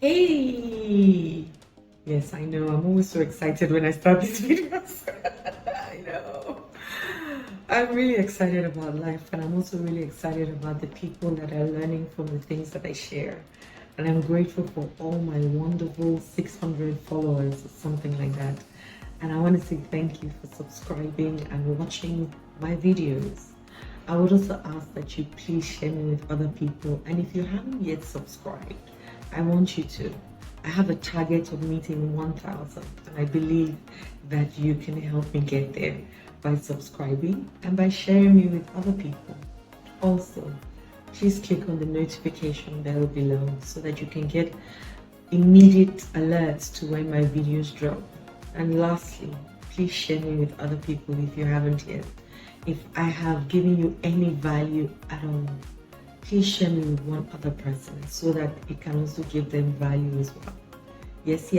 Hey! Yes, I know. I'm always so excited when I start these videos. I know. I'm really excited about life, and I'm also really excited about the people that are learning from the things that I share. And I'm grateful for all my wonderful 600 followers or something like that. And I want to say thank you for subscribing and watching my videos. I would also ask that you please share me with other people. And if you haven't yet subscribed, I want you to. I have a target of meeting 1,000, and I believe that you can help me get there by subscribing and by sharing me with other people. Also, please click on the notification bell below so that you can get immediate alerts to when my videos drop. And lastly, please share me with other people if you haven't yet. If I have given you any value at all, please share me with one other person so that it can also give them value as well. Yes,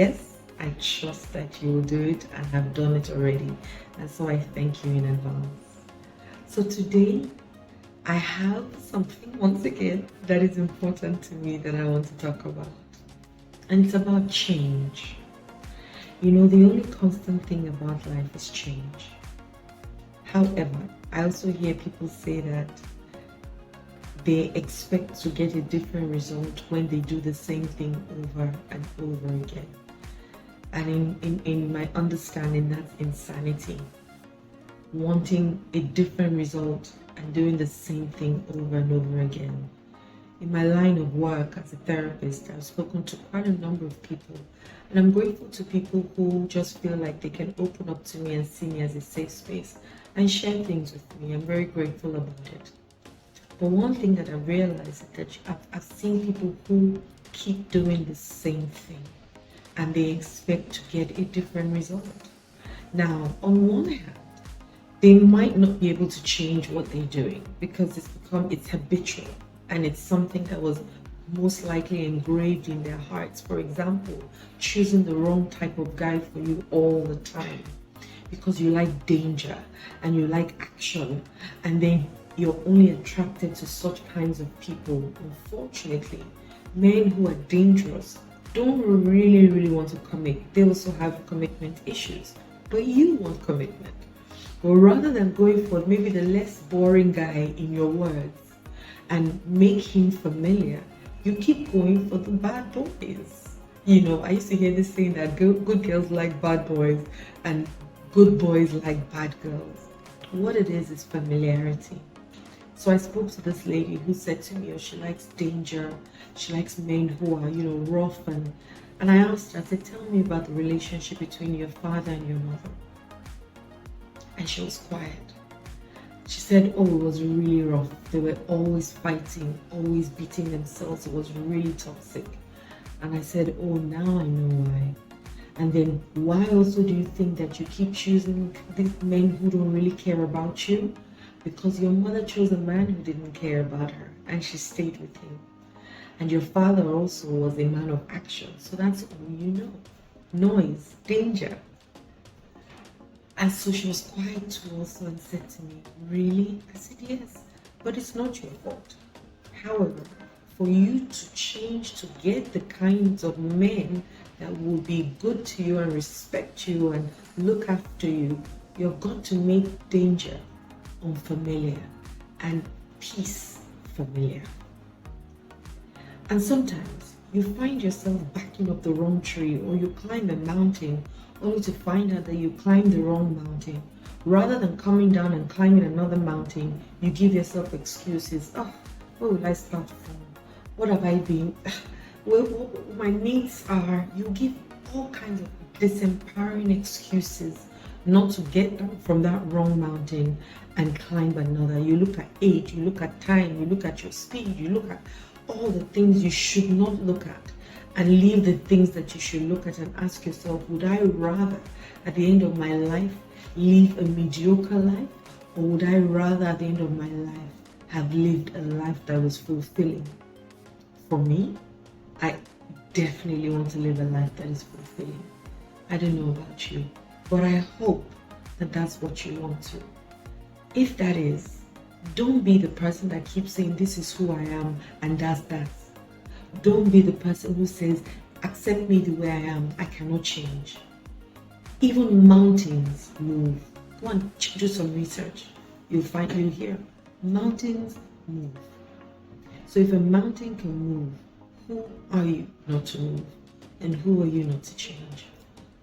I trust that you will do it and have done it already. And so I thank you in advance. So today, I have something once again that is important to me that I want to talk about. And it's about change. You know, the only constant thing about life is change. However, I also hear people say that they expect to get a different result when they do the same thing over and over again. And in my understanding, that's insanity. Wanting a different result and doing the same thing over and over again. In my line of work as a therapist, I've spoken to quite a number of people, and I'm grateful to people who just feel like they can open up to me and see me as a safe space and share things with me. I'm very grateful about it. But one thing that I realized is that I've seen people who keep doing the same thing and they expect to get a different result. Now, on one hand, they might not be able to change what they're doing because it's habitual and it's something that was most likely engraved in their hearts. For example, choosing the wrong type of guy for you all the time because you like danger and you like action, and then you're only attracted to such kinds of people. Unfortunately, men who are dangerous don't really want to commit. They also have commitment issues, but you want commitment. But rather than going for maybe the less boring guy in your words and make him familiar, you keep going for the bad boys. You know, I used to hear this saying that good girls like bad boys and good boys like bad girls. What it is familiarity. So I spoke to this lady who said to me, oh, she likes danger, she likes men who are, rough. And I asked her, I said, tell me about the relationship between your father and your mother. And she was quiet. She said, oh, it was really rough. They were always fighting, always beating themselves. It was really toxic. And I said, oh, now I know why. And then why also do you think that you keep choosing these men who don't really care about you? Because your mother chose a man who didn't care about her and she stayed with him. And your father also was a man of action. So that's all you know. Noise, danger. And so she was quiet too also and said to me, really? I said, yes, but it's not your fault. However, for you to change to get the kinds of men that will be good to you and respect you and look after you, you've got to make danger unfamiliar and peace familiar. And sometimes you find yourself backing up the wrong tree, or you climb a mountain only to find out that you climbed the wrong mountain. Rather than coming down and climbing another mountain, you give yourself excuses. Oh, where will I start from? What have I been? Well, my needs are, you give all kinds of disempowering excuses not to get down from that wrong mountain and climb another. You look at age, you look at time, you look at your speed, you look at all the things you should not look at and leave the things that you should look at and ask yourself, would I rather at the end of my life live a mediocre life, or would I rather at the end of my life have lived a life that was fulfilling? For me, I definitely want to live a life that is fulfilling. I don't know about you, but I hope that that's what you want to. If that is, don't be the person that keeps saying this is who I am and that's that. Don't be the person who says accept me the way I am, I cannot change. Even mountains move. Go and do some research. You'll hear mountains move. So if a mountain can move, who are you not to move? And who are you not to change?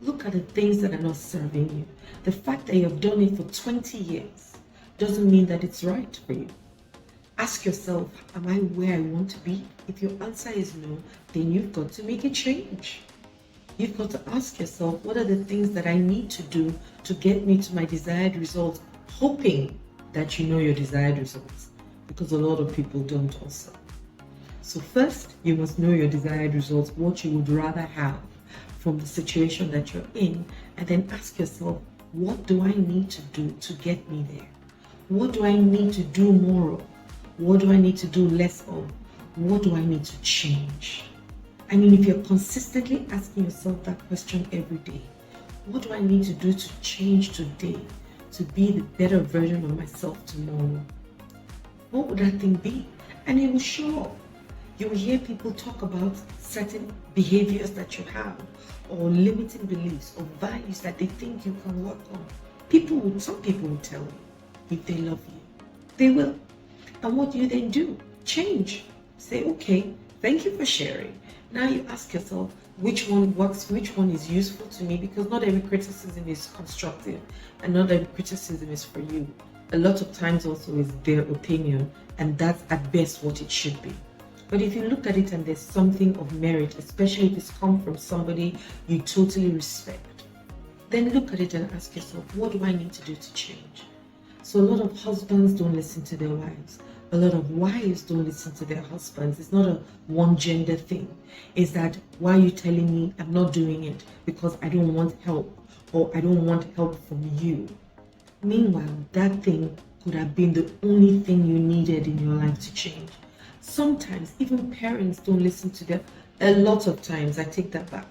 Look at the things that are not serving you. The fact that you've done it for 20 years doesn't mean that it's right for you. Ask yourself, am I where I want to be? If your answer is no, then you've got to make a change. You've got to ask yourself, what are the things that I need to do to get me to my desired results, hoping that you know your desired results, because a lot of people don't also. So first, you must know your desired results, what you would rather have from the situation that you're in, and then ask yourself, what do I need to do to get me there? What do I need to do more of? What do I need to do less of? What do I need to change? I mean, if you're consistently asking yourself that question every day, what do I need to do to change today to be the better version of myself tomorrow? What would that thing be? And it will show up. You will hear people talk about certain behaviors that you have, or limiting beliefs, or values that they think you can work on. Some people will tell you if they love you. They will. And what do you then do? Change. Say, okay, thank you for sharing. Now you ask yourself, which one works, which one is useful to me, because not every criticism is constructive and not every criticism is for you. A lot of times also is their opinion, and that's at best what it should be. But if you look at it and there's something of merit, especially if it's come from somebody you totally respect, then look at it and ask yourself, what do I need to do to change? So a lot of husbands don't listen to their wives. A lot of wives don't listen to their husbands. It's not a one gender thing. It's that, why are you telling me I'm not doing it? Because I don't want help, or I don't want help from you. Meanwhile, that thing could have been the only thing you needed in your life to change. Sometimes even parents don't listen to a lot of times, I take that back.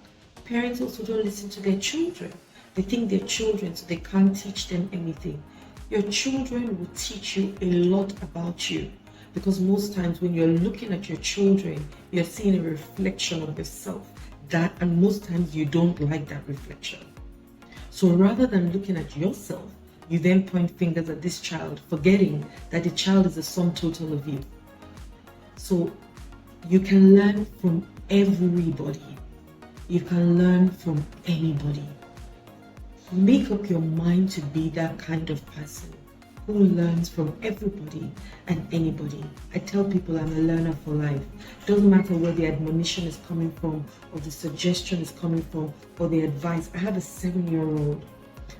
Parents also don't listen to their children. They think they're children, so they can't teach them anything. Your children will teach you a lot about you, because most times when you're looking at your children, you're seeing a reflection of yourself. And most times you don't like that reflection. So rather than looking at yourself, you then point fingers at this child, forgetting that the child is the sum total of you. So you can learn from everybody. You can learn from anybody. Make up your mind to be that kind of person who learns from everybody and anybody. I tell people I'm a learner for life. Doesn't matter where the admonition is coming from, or the suggestion is coming from, or the advice. I have a 7-year-old.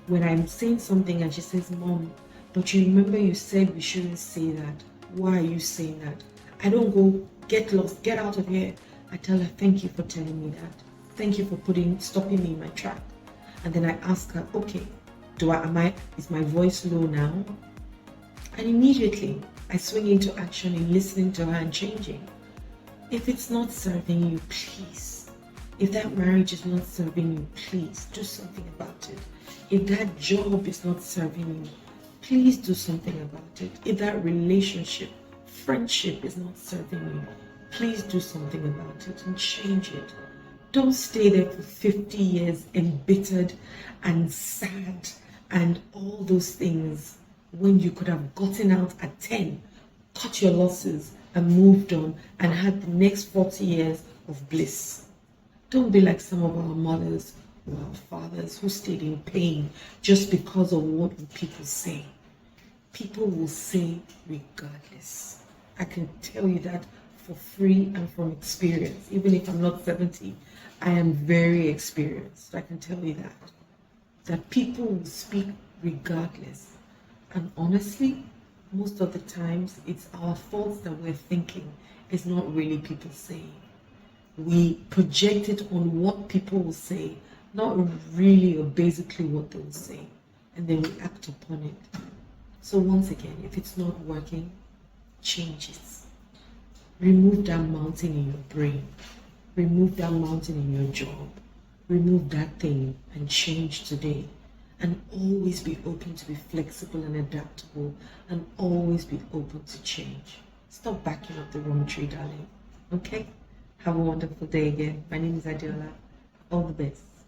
When I'm saying something and she says, Mom, but you remember you said we shouldn't say that. Why are you saying that? I don't go, get lost, get out of here. I tell her, thank you for telling me that. Thank you for stopping me in my track. And then I ask her, okay, is my voice low now? And immediately I swing into action in listening to her and changing. If it's not serving you, please. If that marriage is not serving you, please do something about it. If that job is not serving you, please do something about it. If that relationship, friendship is not serving you, please do something about it and change it. Don't stay there for 50 years embittered and sad and all those things when you could have gotten out at 10, cut your losses and moved on and had the next 40 years of bliss. Don't be like some of our mothers or our fathers who stayed in pain just because of what people say. People will say regardless. I can tell you that for free and from experience. Even if I'm not 70, I am very experienced. I can tell you that people will speak regardless. And honestly, most of the times it's our faults that we're thinking. It's not really people saying. We project it on what people will say, not really or basically what they will say, and then we act upon it. So once again, if it's not working, change it. Remove that mountain in your brain. Remove that mountain in your job. Remove that thing and change today. And always be open to be flexible and adaptable, and always be open to change. Stop backing up the wrong tree, darling. Okay? Have a wonderful day again. My name is Adiola. All the best.